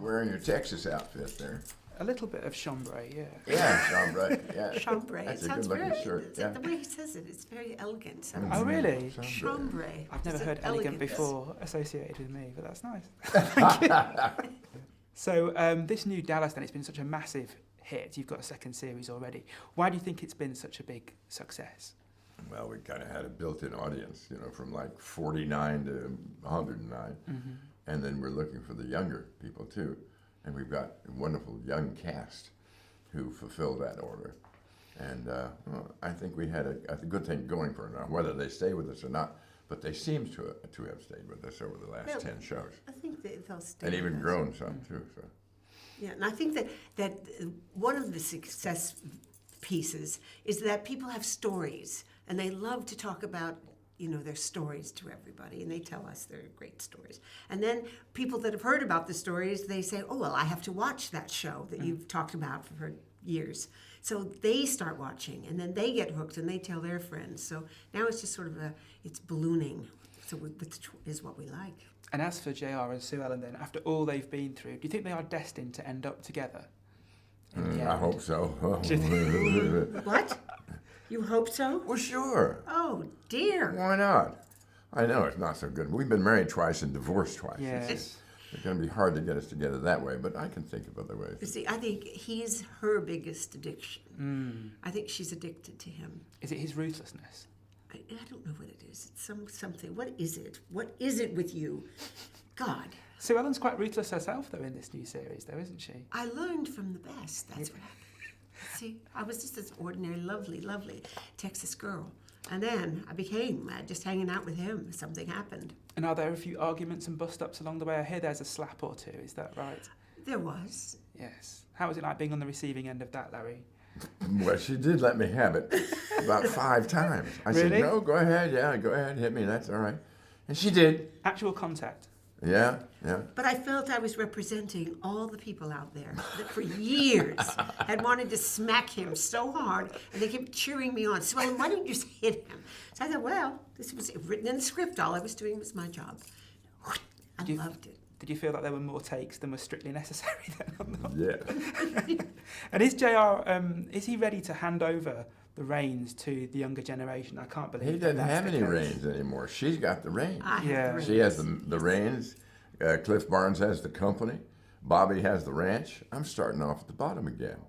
wearing your Texas outfit there. A little bit of chambray, yeah. Yeah, chambray. Yeah. Chambray. That's It a sounds good-looking very. shirt. Yeah. The way he says it, it's very elegant. Oh, really? Chambray. I've never It's heard elegant. elegant before associated with me, but that's nice. Thank you. So this new Dallas, then, it's been such a massive hit. You've got a second series already. Why do you think it's been such a big success? Well, we kind of had a built-in audience, from like 49 to 109. Mm-hmm. And then we're looking for the younger people, too. And we've got a wonderful young cast who fulfilled that order. And I think we had a good thing going for now, whether they stay with us or not. But they seem to have stayed with us over the last 10 shows. I think they'll stay. And even grown some, too. So. Yeah, and I think that one of the success pieces is that people have stories, and they love to talk about their stories to everybody, and they tell us they're great stories. And then people that have heard about the stories, they say, oh, well, I have to watch that show that you've talked about for years. So they start watching, and then they get hooked, and they tell their friends. So now it's just sort of it's ballooning, which is what we like. And as for JR and Sue Ellen, then, after all they've been through, do you think they are destined to end up together? I hope so. What? You hope so? Well, sure. Oh, dear. Why not? I know it's not so good. We've been married twice and divorced twice. Yes. It's going to be hard to get us together that way, but I can think of other ways. You see, I think he's her biggest addiction. I think she's addicted to him. Is it his ruthlessness? I don't know what it is. It's something. What is it? What is it with you? God. Sue Ellen's quite ruthless herself, though, in this new series, though, isn't she? I learned from the best. That's what happened. See, I was just this ordinary, lovely, lovely Texas girl. And then I became just hanging out with him. Something happened. And are there a few arguments and bust-ups along the way? I hear there's a slap or two, is that right? There was. Yes. How was it like being on the receiving end of that, Larry? Well, she did let me have it about 5 times. I said, no, go ahead, go ahead, hit me, that's all right. And she did. Actual contact? Yeah. But I felt I was representing all the people out there that for years had wanted to smack him so hard, and they kept cheering me on. So, why don't you just hit him? So I thought, well, this was written in the script. All I was doing was my job. I loved it. Did you feel like there were more takes than were strictly necessary then? Yeah. And is JR, is he ready to hand over the reins to the younger generation? I can't believe he doesn't have any reins anymore. She's got the reins. I have the reins. She has the reins. Cliff Barnes has the company. Bobby has the ranch. I'm starting off at the bottom again.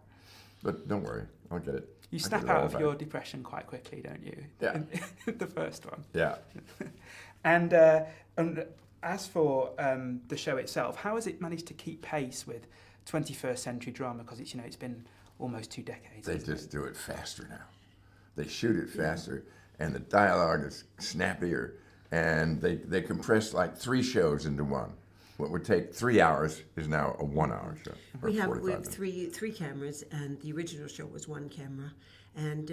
But don't worry, I'll get it. You snap out of your depression quite quickly, don't you? Yeah. The first one. Yeah. And as for the show itself, how has it managed to keep pace with 21st century drama? Because it's been almost 2 decades. They just do it faster now. They shoot it faster, and the dialogue is snappier, and they compress like 3 shows into one. What would take 3 hours is now a 1-hour show. We have three cameras, and the original show was 1 camera, and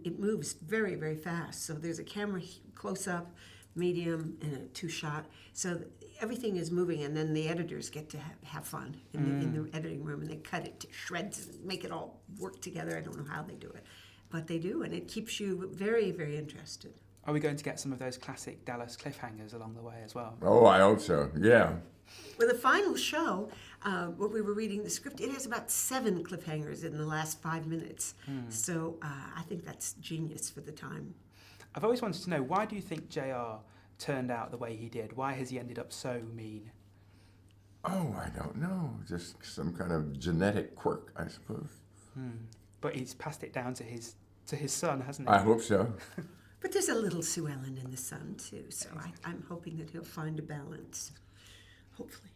it moves very, very fast. So there's a camera close up, medium, and a 2-shot. So everything is moving, and then the editors get to have fun in the editing room, and they cut it to shreds and make it all work together. I don't know how they do it, but they do, and it keeps you very, very interested. Are we going to get some of those classic Dallas cliffhangers along the way as well? Oh, I hope so, yeah. Well, the final show, when we were reading the script, it has about 7 cliffhangers in the last 5 minutes. So I think that's genius for the time. I've always wanted to know, why do you think JR turned out the way he did? Why has he ended up so mean? Oh, I don't know. Just some kind of genetic quirk, I suppose. But he's passed it down to his son, hasn't he? I hope so. But there's a little Sue Ellen in the sun, too. So I'm hoping that he'll find a balance. Hopefully.